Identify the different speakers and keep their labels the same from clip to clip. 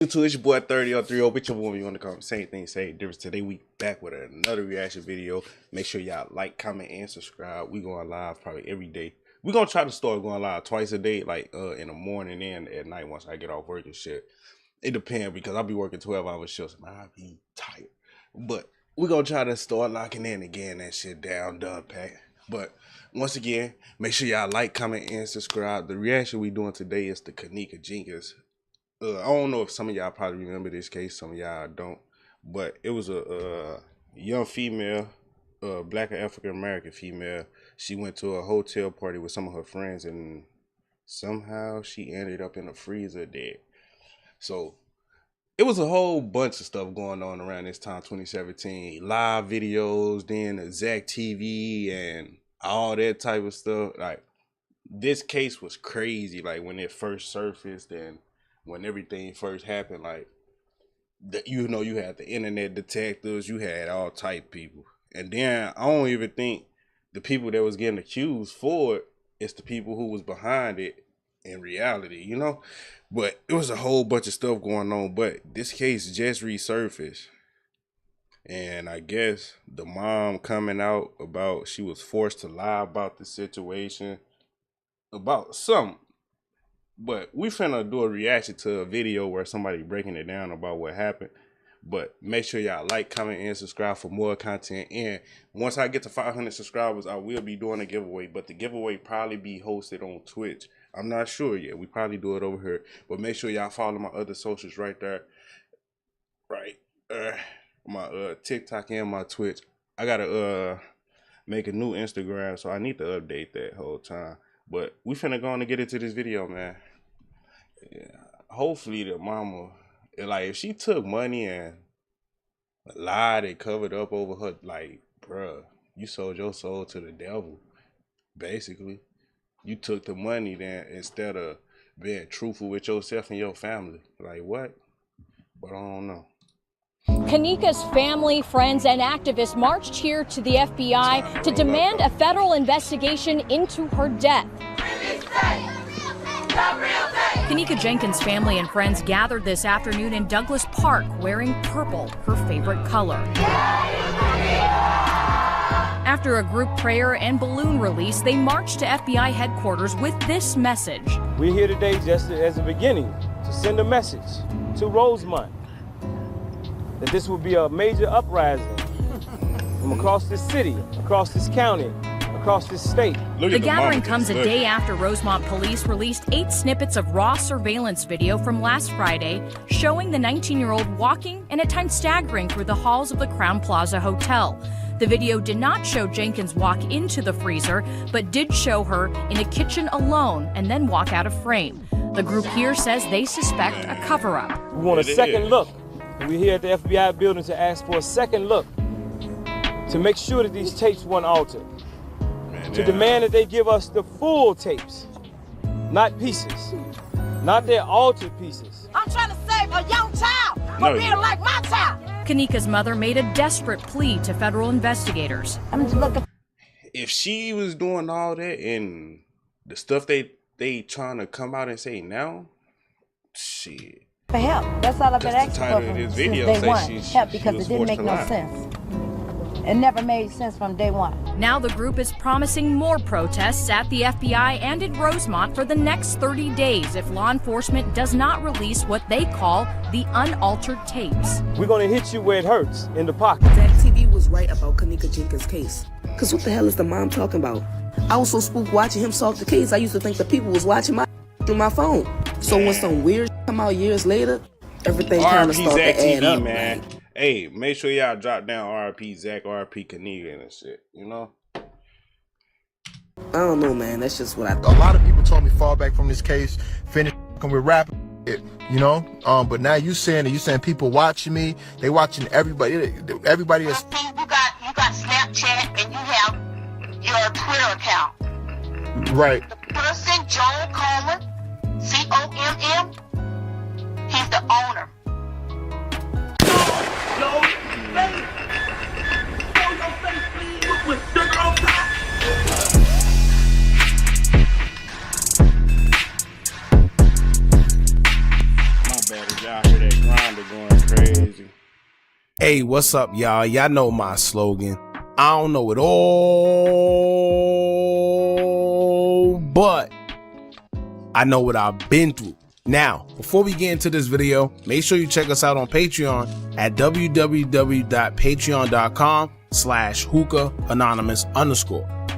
Speaker 1: It's your boy 30 with your woman. You want to call me same thing, same difference. Today we back with another reaction video. Make sure y'all like, comment, and subscribe. We going live probably every day. We're gonna try to start going live twice a day, like in the morning and at night once I get off work and shit. It depends because I'll be working 12-hour shifts and I'll be tired. But we're gonna try to start locking in again, that shit down, done, pack. But once again, make sure y'all like, comment, and subscribe. The reaction we doing today is the Kaneeka Jenkins. I don't know if some of y'all probably remember this case, some of y'all don't, but it was a young female, black or African American female. She went to a hotel party with some of her friends and somehow she ended up in a freezer dead. So it was a whole bunch of stuff going on around this time, 2017. Live videos, then the Zach TV and all that type of stuff. Like, this case was crazy, like when it first surfaced and when everything first happened. Like, you know, you had the internet detectives, you had all type people. And then I don't even think the people that was getting accused for it is the people who was behind it in reality, you know? But it was a whole bunch of stuff going on. But this case just resurfaced. And I guess the mom coming out about she was forced to lie about the situation, about something. But we finna do a reaction to a video where somebody breaking it down about what happened. But make sure y'all like, comment, and subscribe for more content. And once I get to 500 subscribers, I will be doing a giveaway. But the giveaway probably be hosted on Twitch. I'm not sure yet. We probably do it over here. But make sure y'all follow my other socials right there. Right. My TikTok and my Twitch. I gotta make a new Instagram, so I need to update that whole time. But we finna go on and get into this video, man. Yeah. Hopefully the mama, like, if she took money and lied and covered up over her, like, bruh, you sold your soul to the devil, basically. You took the money then instead of being truthful with yourself and your family. Like, what? But I don't know.
Speaker 2: Kaneeka's family, friends, and activists marched here to the FBI to demand a federal investigation into her death. Kaneeka Jenkins' family and friends gathered this afternoon in Douglas Park wearing purple, her favorite color. After a group prayer and balloon release, they marched to FBI headquarters with this message.
Speaker 3: We're here today just as a beginning to send a message to Rosemont that this will be a major uprising from across this city, across this county, across this state.
Speaker 2: The gathering comes a day after Rosemont police released 8 snippets of raw surveillance video from last Friday showing the 19-year-old walking and at times staggering through the halls of the Crown Plaza Hotel. The video did not show Jenkins walk into the freezer, but did show her in a kitchen alone and then walk out of frame. The group here says they suspect a cover-up.
Speaker 3: We want a second look. We're here at the FBI building to ask for a second look to make sure that these tapes weren't altered. To demand that they give us the full tapes, not pieces, not their altered pieces.
Speaker 4: I'm trying to save a young child from being like my child.
Speaker 2: Kaneeka's mother made a desperate plea to federal investigators.
Speaker 4: I'm just looking.
Speaker 1: If she was doing all that and the stuff they trying to come out and say now, shit.
Speaker 4: For help. That's all I've been asking for from
Speaker 1: this
Speaker 4: since
Speaker 1: video
Speaker 4: day one. Help, because
Speaker 1: was
Speaker 4: it didn't
Speaker 1: forced
Speaker 4: make
Speaker 1: to
Speaker 4: no
Speaker 1: lie.
Speaker 4: sense. It never made sense from day one.
Speaker 2: Now the group is promising more protests at the FBI and in Rosemont for the next 30 days if law enforcement does not release what they call the unaltered tapes.
Speaker 3: We're gonna hit you where it hurts, in the pocket.
Speaker 5: That TV was right about Kaneeka Jenkins' case. Cause what the hell is the mom talking about? I was so spooked watching him solve the case, I used to think the people was watching my through my phone. So when some weird come out years later, everything kind of started to add up,
Speaker 1: man.
Speaker 5: Right?
Speaker 1: Hey, make sure y'all drop down RP Zach, RP Kaneeka and shit, you know?
Speaker 5: I don't know, man. That's just what I
Speaker 6: A lot of people told me fall back from this case, finish with rapping, you know? But now you saying people watching me, they watching everybody. Everybody is.
Speaker 7: You got Snapchat and you have your Twitter account.
Speaker 6: Right.
Speaker 7: The person, Joel Coleman, C-O-M-M, he's the owner.
Speaker 1: My bad, if y'all hear that Grinder going crazy.
Speaker 8: Hey, what's up, y'all? Y'all know my slogan. I don't know it all, but I know what I've been through. Now, before we get into this video, make sure you check us out on Patreon at www.patreon.com/hookah_anonymous.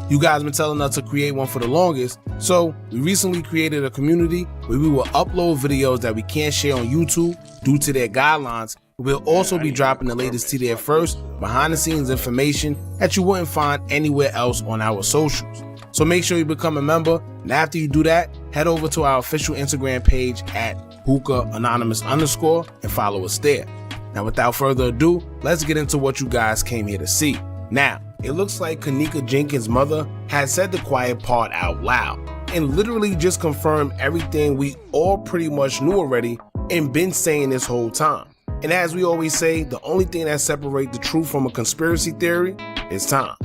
Speaker 8: You guys been telling us to create one for the longest, so we recently created a community where we will upload videos that we can't share on YouTube due to their guidelines. We'll also be dropping the latest to there first, behind the scenes information that you wouldn't find anywhere else on our socials. So make sure you become a member, and after you do that, head over to our official Instagram page at hookah_anonymous and follow us there. Now without further ado, let's get into what you guys came here to see. Now, it looks like Kaneeka Jenkins' mother had said the quiet part out loud and literally just confirmed everything we all pretty much knew already and been saying this whole time. And as we always say, the only thing that separates the truth from a conspiracy theory is time.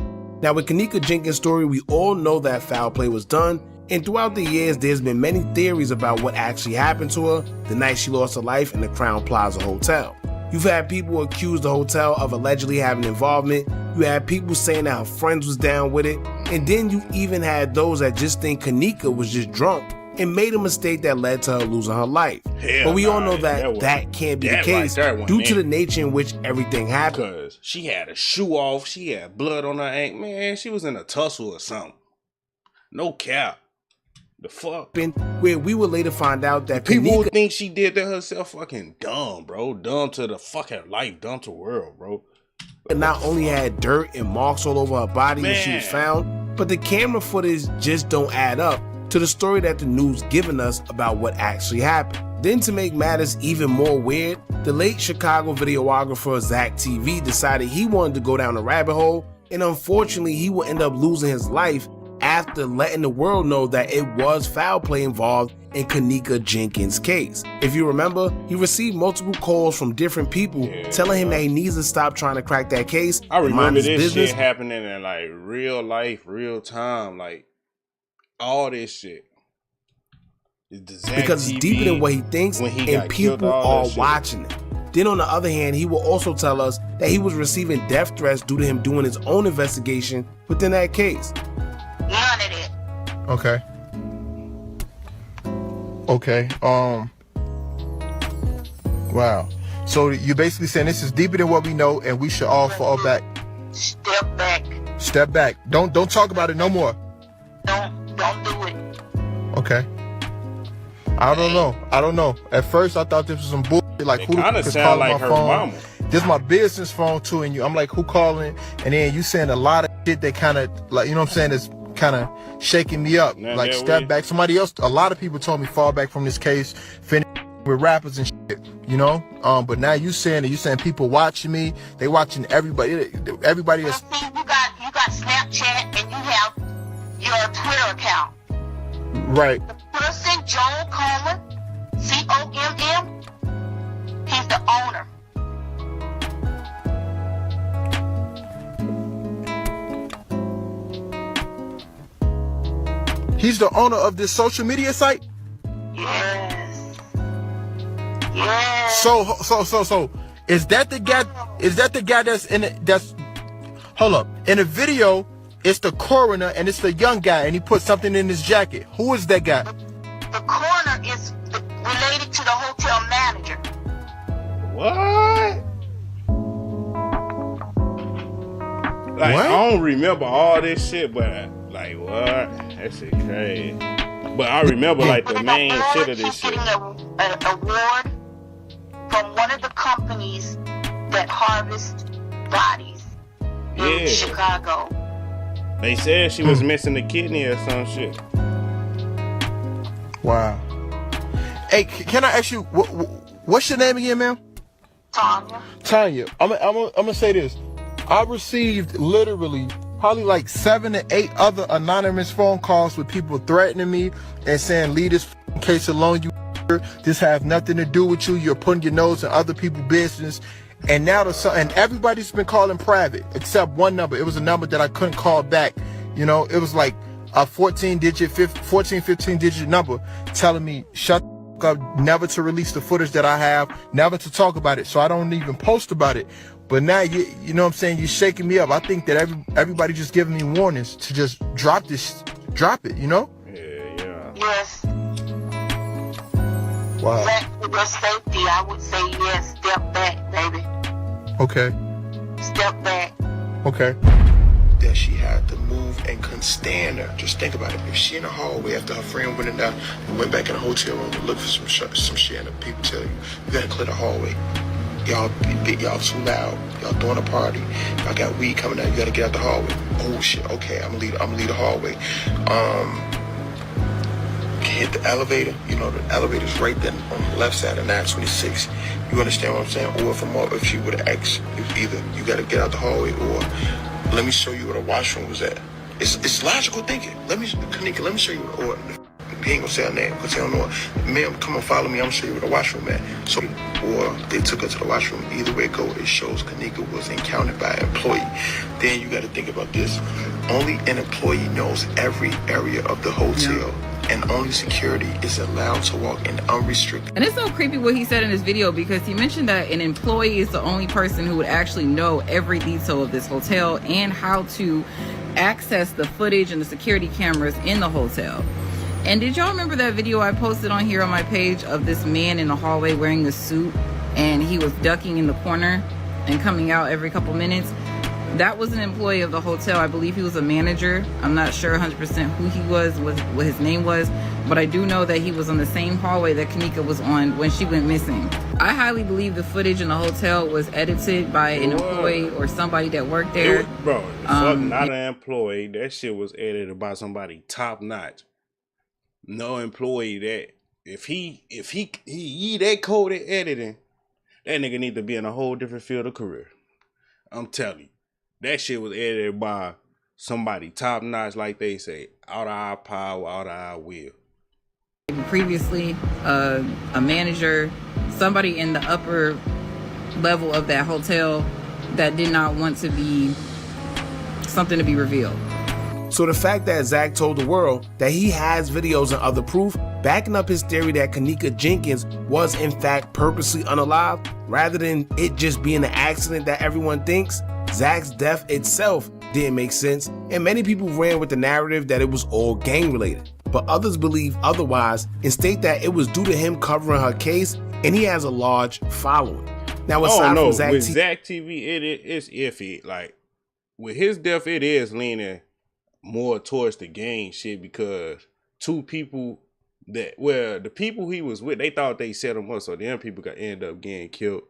Speaker 8: Now with Kaneeka Jenkins' story, we all know that foul play was done, and throughout the years there's been many theories about what actually happened to her the night she lost her life in the Crown Plaza Hotel. You've had people accuse the hotel of allegedly having involvement, you had people saying that her friends was down with it, and then you even had those that just think Kaneeka was just drunk and made a mistake that led to her losing her life. But we all know that can't be the case due to the nature in which everything happened.
Speaker 1: Because she had a shoe off, she had blood on her ankle. Man, she was in a tussle or something. No cap. The fuck?
Speaker 8: Where we would later find out that
Speaker 1: people
Speaker 8: Kaneeka
Speaker 1: would think she did that herself. Fucking dumb, bro. Dumb to the fucking life. Dumb to the world, bro.
Speaker 8: Not only had dirt and marks all over her body when she was found, but the camera footage just don't add up to the story that the news given us about what actually happened. Then to make matters even more weird, the late Chicago videographer Zach TV decided he wanted to go down a rabbit hole, and unfortunately he would end up losing his life after letting the world know that it was foul play involved in Kaneeka Jenkins' case. If you remember, he received multiple calls from different people telling him that he needs to stop trying to crack that case.
Speaker 1: I remember this shit happening in like real life, real time, like all this shit.
Speaker 8: Because it's deeper than what he thinks, and people are watching it. Then on the other hand, he will also tell us that he was receiving death threats due to him doing his own investigation within that case.
Speaker 7: None of it.
Speaker 6: Okay. Okay. Wow. So you're basically saying this is deeper than what we know, and we should all fall back.
Speaker 7: Step back.
Speaker 6: Step back. Don't talk about it no more.
Speaker 7: Don't do it.
Speaker 6: Okay. I don't know. At first I thought this was some bullshit. Like who is calling
Speaker 1: like
Speaker 6: my phone? Mama. This is my business phone too, and I'm like, who calling? And then you saying a lot of shit that kind of like, you know what I'm saying, is kind of shaking me up.
Speaker 1: Nah,
Speaker 6: like step back. Somebody else, a lot of people told me fall back from this case, finish with rappers and shit, you know. But now you saying people watching me, they watching everybody. Everybody is.
Speaker 7: See, you got Snapchat and you have your Twitter account.
Speaker 6: Right.
Speaker 7: The person, Joel Coleman, COMM, he's the owner.
Speaker 6: He's the owner of this social media site?
Speaker 7: Yes. Yes.
Speaker 6: So is that the guy that's in it, that's hold up. In the video, it's the coroner and it's the young guy and he put something in his jacket. Who is that guy?
Speaker 7: The coroner is related to the hotel manager.
Speaker 1: What? Like, what? I don't remember all this shit, but like, what? That shit crazy. But I remember like the main shit of this shit.
Speaker 7: Getting an award from one of the companies that harvest bodies in Chicago.
Speaker 1: They said she was missing a kidney or some shit.
Speaker 6: Wow. Hey, can I ask you, what's your name again, ma'am?
Speaker 7: Tanya.
Speaker 6: Tanya, I'm gonna say this. I received literally probably like 7 to 8 other anonymous phone calls with people threatening me and saying, leave this case alone, you. This has nothing to do with you. You're putting your nose in other people's business. And now and everybody's been calling private except one number. It was a number that I couldn't call back. You know, it was like a 15 digit number telling me shut up, never to release the footage that I have, never to talk about it, so I don't even post about it. But now you know what I'm saying, you're shaking me up. I think that everybody just giving me warnings to just drop it, you know?
Speaker 1: Yeah.
Speaker 7: Yes.
Speaker 6: Wow.
Speaker 7: For your safety, I would say yes. Step back, baby.
Speaker 6: Okay.
Speaker 7: Step back.
Speaker 6: Okay. That she had to move and couldn't stand her. Just think about it. If she in the hallway after her friend went in there and went back in the hotel room to look for some shit, and the people tell you gotta clear the hallway. Y'all too loud. Y'all throwing a party. Y'all got weed coming out. You gotta get out the hallway. Oh shit. Okay, I'm gonna leave the hallway. Hit the elevator. You know the elevator's right there on the left side of 926. You understand what I'm saying? Or if she would have asked, either you gotta get out the hallway or let me show you where the washroom was at. It's logical thinking. Kaneeka, let me show you where, or he ain't gonna say her name because he don't know her. Ma'am, come and follow me. I'm gonna show you where the washroom at. So, or they took her to the washroom. Either way it go, it shows Kaneeka was encountered by an employee. Then you gotta think about this. Only an employee knows every area of the hotel. And only security is allowed to walk in unrestricted.
Speaker 9: And it's so creepy what he said in his video, because he mentioned that an employee is the only person who would actually know every detail of this hotel and how to access the footage and the security cameras in the hotel. And did y'all remember that video I posted on here on my page of this man in the hallway wearing a suit and he was ducking in the corner and coming out every couple minutes? That was an employee of the hotel. I believe he was a manager. I'm not sure 100% who he was, what his name was, but I do know that he was on the same hallway that Kaneeka was on when she went missing. I highly believe the footage in the hotel was edited by an employee or somebody that worked there.
Speaker 1: Not an employee. That shit was edited by somebody top notch. No employee that if he that code at editing, that nigga need to be in a whole different field of career. I'm telling you. That shit was edited by somebody top notch, like they say, out of our power, out of our will.
Speaker 9: Previously, a manager, somebody in the upper level of that hotel that did not want to be something to be revealed.
Speaker 8: So the fact that Zach told the world that he has videos and other proof backing up his theory that Kaneeka Jenkins was in fact purposely unalived, rather than it just being an accident that everyone thinks, Zach's death itself didn't make sense, and many people ran with the narrative that it was all gang related. But others believe otherwise and state that it was due to him covering her case, and he has a large following. Now, aside from Zach
Speaker 1: with Zach TV, it's iffy. Like with his death, it is leaning more towards the gang shit, because two people the people he was with, they thought they set him up, so them people end up getting killed.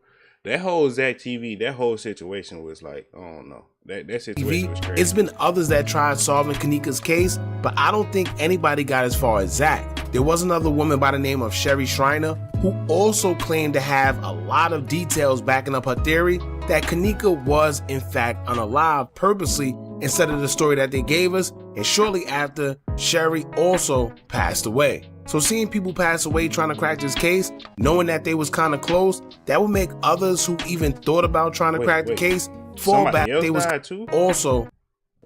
Speaker 1: That whole Zach TV, that whole situation was like, I don't know. That situation was crazy.
Speaker 8: It's been others that tried solving Kaneeka's case, but I don't think anybody got as far as Zach. There was another woman by the name of Sherry Schreiner who also claimed to have a lot of details backing up her theory that Kaneeka was in fact unalived purposely instead of the story that they gave us, and shortly after, Sherry also passed away. So seeing people pass away trying to crack this case, knowing that they was kind of close, that would make others who even thought about trying to crack the case fall back. They was also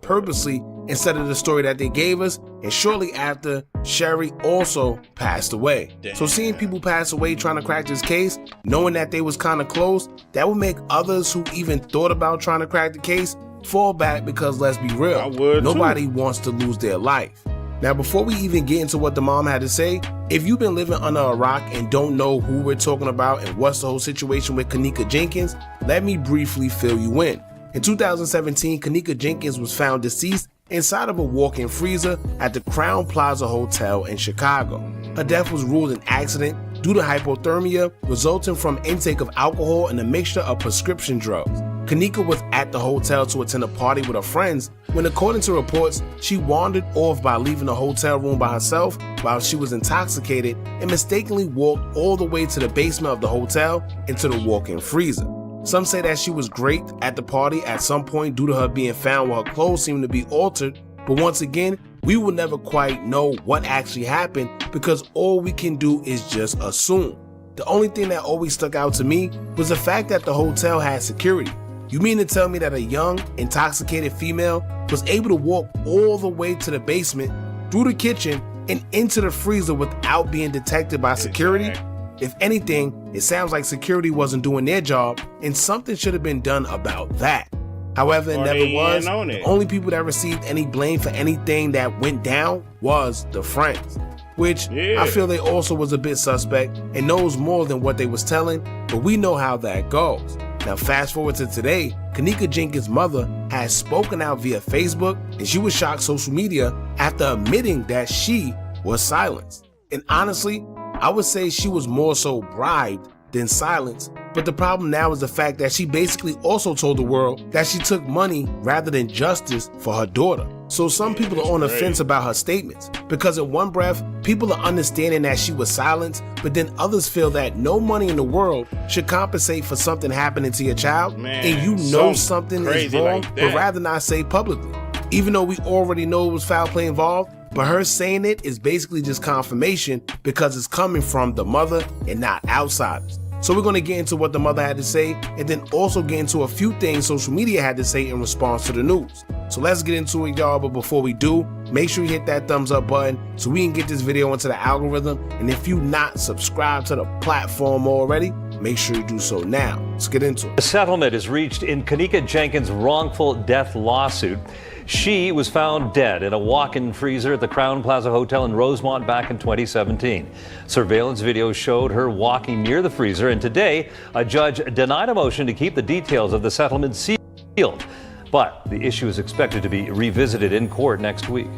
Speaker 8: purposely instead of the story that they gave us, and shortly after, Sherry also passed away. Damn. So seeing people pass away trying to crack this case, knowing that they was kind of close, that would make others who even thought about trying to crack the case fall back, because let's be real, nobody wants to lose their life. Now, before we even get into what the mom had to say, if you've been living under a rock and don't know who we're talking about and what's the whole situation with Kaneeka Jenkins, let me briefly fill you in. In 2017, Kaneeka Jenkins was found deceased inside of a walk-in freezer at the Crown Plaza Hotel in Chicago. Her death was ruled an accident due to hypothermia resulting from intake of alcohol and a mixture of prescription drugs. Kaneeka was at the hotel to attend a party with her friends when, according to reports, she wandered off by leaving the hotel room by herself while she was intoxicated and mistakenly walked all the way to the basement of the hotel into the walk-in freezer. Some say that she was great at the party at some point due to her being found while her clothes seemed to be altered, but once again, we will never quite know what actually happened because all we can do is just assume. The only thing that always stuck out to me was the fact that the hotel had security. You mean to tell me that a young, intoxicated female was able to walk all the way to the basement, through the kitchen, and into the freezer without being detected by security. If anything, it sounds like security wasn't doing their job and something should have been done about that. However, it never was. The only people that received any blame for anything that went down was the friends, which I feel they also was a bit suspect and knows more than what they was telling, but we know how that goes. Now fast forward to today, Kaneeka Jenkins' mother has spoken out via Facebook and she was shocked social media after admitting that she was silenced. And honestly, I would say she was more so bribed than silenced, but the problem now is the fact that she basically also told the world that she took money rather than justice for her daughter. So some people are on the fence about her statements, because in one breath, people are understanding that she was silenced, but then others feel that no money in the world should compensate for something happening to your child, and you know something is wrong, but rather not say publicly. Even though we already know it was foul play involved, but her saying it is basically just confirmation because it's coming from the mother and not outsiders. So we're going to get into what the mother had to say and then also get into a few things social media had to say in response to the news. So let's get into it, y'all. But before we do, make sure you hit that thumbs up button so we can get this video into the algorithm. And if you not subscribed to the platform already, make sure you do so now. Let's get into it.
Speaker 10: A settlement is reached in Kaneeka Jenkins' wrongful death lawsuit. She was found dead in a walk-in freezer at the Crown Plaza Hotel in Rosemont back in 2017. Surveillance video showed her walking near the freezer, and today a judge denied a motion to keep the details of the settlement sealed. But the issue is expected to be revisited in court next week.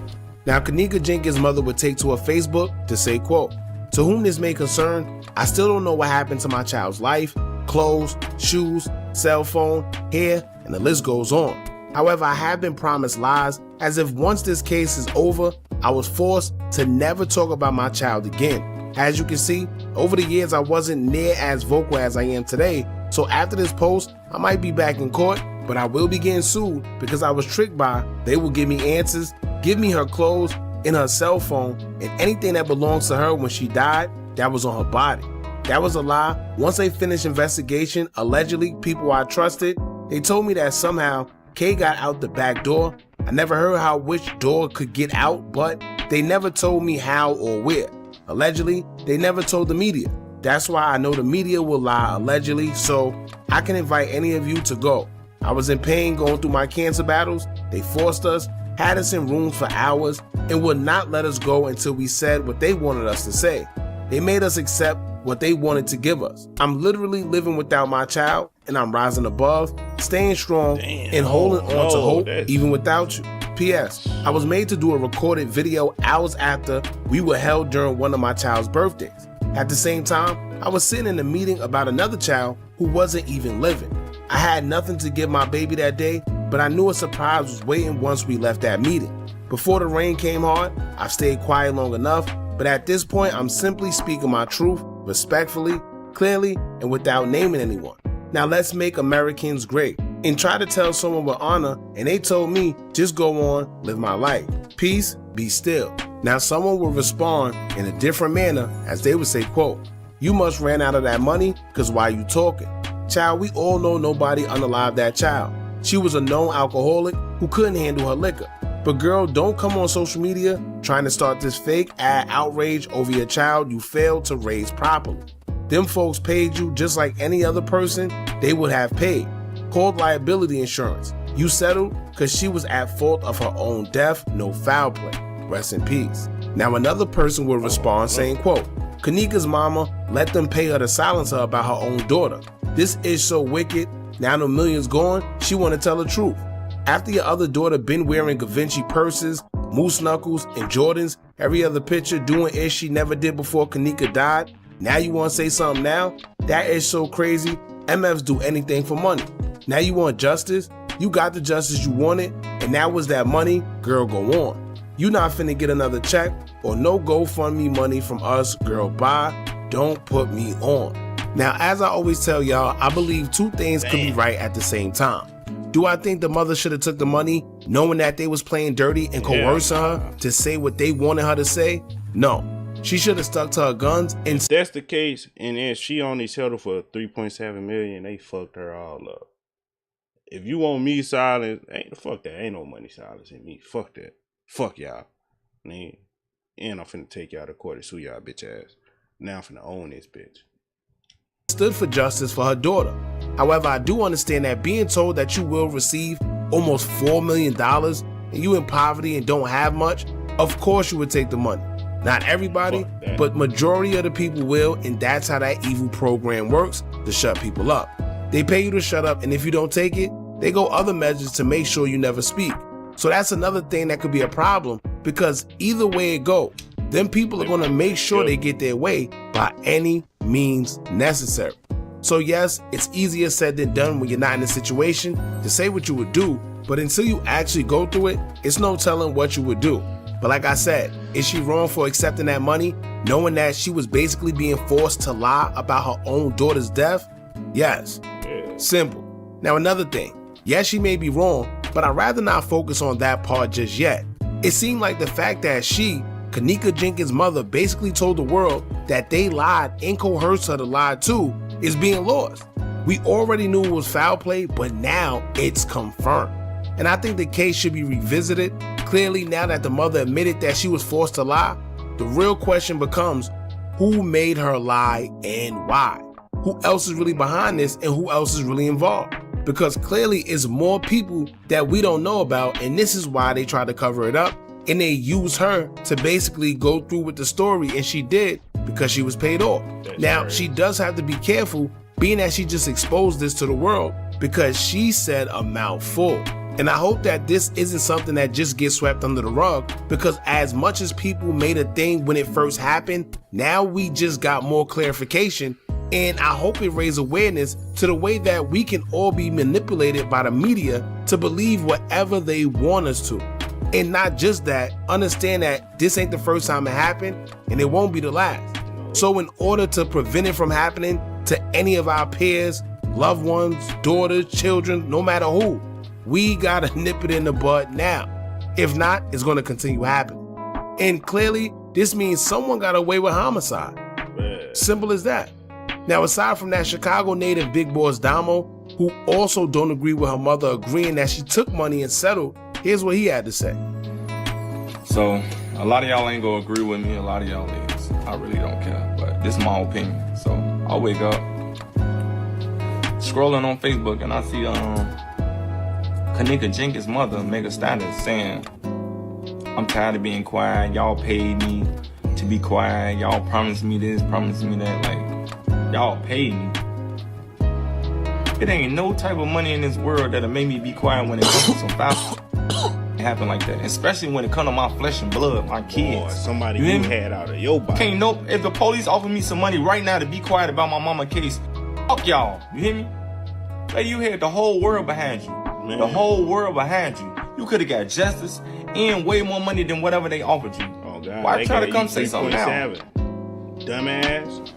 Speaker 8: Now, Kaneeka Jenkins' mother would take to her Facebook to say, quote, "To whom this may concern, I still don't know what happened to my child's life, clothes, shoes, cell phone, hair, and the list goes on. However, I have been promised lies, as if once this case is over, I was forced to never talk about my child again. As you can see, over the years, I wasn't near as vocal as I am today, so after this post, I might be back in court, but I will be getting sued because I was tricked by they will give me answers, give me her clothes and her cell phone, and anything that belongs to her when she died, that was on her body. That was a lie. Once they finished investigation, allegedly, people I trusted, they told me that somehow Kay got out the back door. I never heard how which door could get out, but they never told me how or where. Allegedly, they never told the media. That's why I know the media will lie allegedly, so I can invite any of you to go. I was in pain going through my cancer battles. They forced us, had us in rooms for hours, and would not let us go until we said what they wanted us to say. They made us accept what they wanted to give us. I'm literally living without my child, and I'm rising above, staying strong, and holding on to hope even without you. P.S. I was made to do a recorded video hours after we were held during one of my child's birthdays. At the same time, I was sitting in a meeting about another child who wasn't even living. I had nothing to give my baby that day, but I knew a surprise was waiting once we left that meeting. Before the rain came hard, I've stayed quiet long enough, but at this point, I'm simply speaking my truth, respectfully, clearly, and without naming anyone. Now let's make Americans great and try to tell someone with honor, and they told me, just go on, live my life. Peace, be still. Now someone will respond in a different manner as they would say, quote, "You must ran out of that money because why you talking?" Child, we all know nobody unalived that child. She was a known alcoholic who couldn't handle her liquor. But girl, don't come on social media trying to start this fake ad outrage over your child you failed to raise properly. Them folks paid you just like any other person they would have paid. Called liability insurance. You settled because she was at fault of her own death, no foul play. Rest in peace. Now another person will respond saying, quote, "Kaneeka's mama let them pay her to silence her about her own daughter. This is so wicked. Now the millions gone, she want to tell the truth. After your other daughter been wearing Givenchy purses, moose knuckles, and Jordans, every other picture doing ish she never did before Kaneeka died, now you want to say something now? That is so crazy. MFs do anything for money. Now you want justice? You got the justice you wanted, and that was that money, girl, go on. You not finna get another check or no GoFundMe money from us, girl, bye. Don't put me on." Now, as I always tell y'all, I believe two things could be right at the same time. Do I think the mother should have took the money knowing that they was playing dirty and coercing her to say what they wanted her to say? No. She should have stuck to her guns. And
Speaker 1: if that's the case, and then she only settled for $3.7 million, they fucked her all up. If you want me silent, fuck that. Ain't no money silencing me. Fuck that. Fuck y'all. Man. And I'm finna take y'all to court and sue y'all bitch ass. Now I'm finna own this bitch.
Speaker 8: Stood for justice for her daughter. However, I do understand that being told that you will receive almost $4 million and you in poverty and don't have much, of course you would take the money. Not everybody, but majority of the people will, and that's how that evil program works, to shut people up. They pay you to shut up, and if you don't take it, they go other measures to make sure you never speak. So that's another thing that could be a problem, because either way it go, them people are gonna make sure they get their way by any means necessary. So yes, it's easier said than done when you're not in a situation to say what you would do, but until you actually go through it, it's no telling what you would do. But like I said, is she wrong for accepting that money, knowing that she was basically being forced to lie about her own daughter's death? Yes. Simple. Now another thing, yes, she may be wrong, but I'd rather not focus on that part just yet. It seemed like the fact that she, Kaneeka Jenkins' mother, basically told the world that they lied and coerced her to lie too is being lost. We already knew it was foul play, but now it's confirmed. And I think the case should be revisited. Clearly, now that the mother admitted that she was forced to lie, the real question becomes, who made her lie and why? Who else is really behind this and who else is really involved? Because clearly it's more people that we don't know about, and this is why they try to cover it up, and they use her to basically go through with the story, and she did because she was paid off. Now, she does have to be careful, being that she just exposed this to the world because she said a mouthful. And I hope that this isn't something that just gets swept under the rug, because as much as people made a thing when it first happened, now we just got more clarification, and I hope it raised awareness to the way that we can all be manipulated by the media to believe whatever they want us to. And not just that, understand that this ain't the first time it happened, and it won't be the last. So in order to prevent it from happening to any of our peers, loved ones, daughters, children, no matter who, we gotta nip it in the bud now. If not, it's gonna continue happening. And clearly, this means someone got away with homicide. Simple as that. Now, aside from that, Chicago native Big Boss Damo, who also don't agree with her mother agreeing that she took money and settled, here's what he had to say.
Speaker 11: So, a lot of y'all ain't gonna agree with me, a lot of y'all is. I really don't care, but this is my opinion. So, I wake up, scrolling on Facebook, and I see Kaneeka Jenkins' mother make a status saying, I'm tired of being quiet, y'all paid me to be quiet, y'all promised me this, promised me that, like, y'all paid me. It ain't no type of money in this world that'll make me be quiet when it comes to some foul. It happen like that, especially when it comes to my flesh and blood, my kids.
Speaker 1: Boy, somebody you had out of your body.
Speaker 11: Can't no, if the police offer me some money right now to be quiet about my mama case, fuck y'all, you hear me? Like, you had the whole world behind you. Man. The whole world behind you. You could have got justice and way more money than whatever they offered you.
Speaker 1: Oh God!
Speaker 11: Why try to come say something now?
Speaker 1: Dumbass.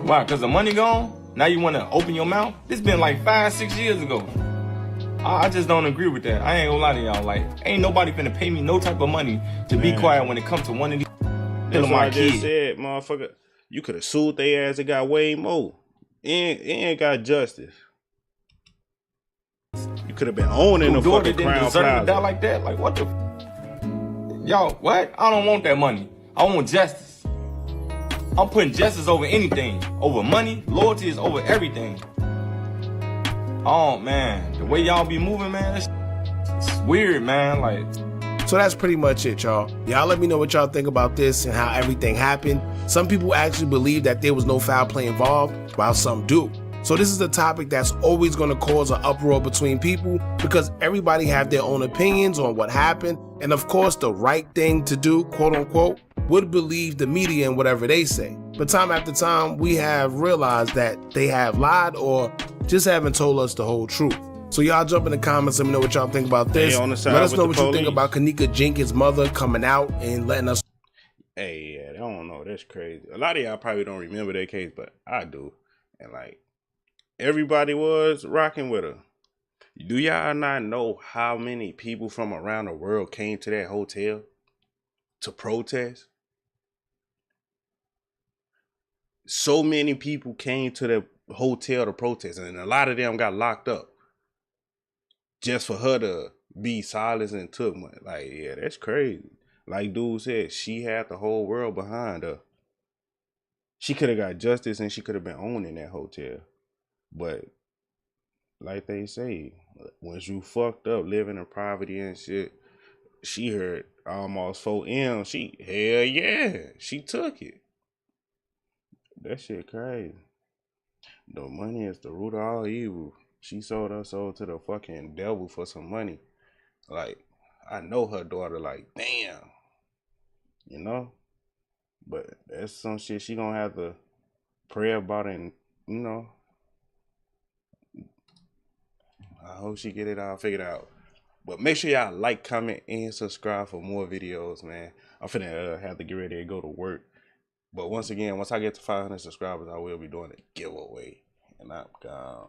Speaker 11: Why? Cause the money gone? Now you want to open your mouth? This been like 5-6 years ago. I just don't agree with that. I ain't gonna lie to y'all. Like, ain't nobody finna pay me no type of money to be quiet when it comes to one of these.
Speaker 1: That's what I just said, motherfucker. You could have sued their ass and got way more. And got justice. You could have been owning the fucking Crown Plaza.
Speaker 11: To die like that? Like, what the? Y'all, what? I don't want that money. I want justice. I'm putting justice over anything. Over money, loyalty is over everything. Oh, man. The way y'all be moving, man, it's weird, man. Like.
Speaker 8: So that's pretty much it, y'all. Y'all let me know what y'all think about this and how everything happened. Some people actually believe that there was no foul play involved, while some do. So this is a topic that's always going to cause an uproar between people, because everybody have their own opinions on what happened. And of course, the right thing to do, quote unquote, would believe the media and whatever they say. But time after time, we have realized that they have lied or just haven't told us the whole truth. So y'all jump in the comments, let me know what y'all think about this.
Speaker 1: Hey, on the side
Speaker 8: let us know
Speaker 1: with
Speaker 8: what
Speaker 1: the
Speaker 8: you think about Kaneeka Jenkins' mother coming out and letting us.
Speaker 1: Hey, yeah, I don't know. That's crazy. A lot of y'all probably don't remember that case, but I do. And like, everybody was rocking with her. Do y'all not know how many people from around the world came to that hotel to protest? So many people came to the hotel to protest, and a lot of them got locked up just for her to be silent and took money. Like, yeah, that's crazy. Like dude said, she had the whole world behind her. She could have got justice and she could have been owning that hotel. But like they say, once you fucked up living in poverty and shit, she heard almost 4M. Hell yeah, she took it. That shit crazy. The money is the root of all evil. She sold her soul to the fucking devil for some money. Like, I know her daughter, like, damn. You know? But that's some shit she gonna have to pray about and, you know. I hope she get it all figured out. But make sure y'all like, comment, and subscribe for more videos, man. I'm finna have to get ready to go to work. But once again, once I get to 500 subscribers, I will be doing a giveaway. And I'm gone.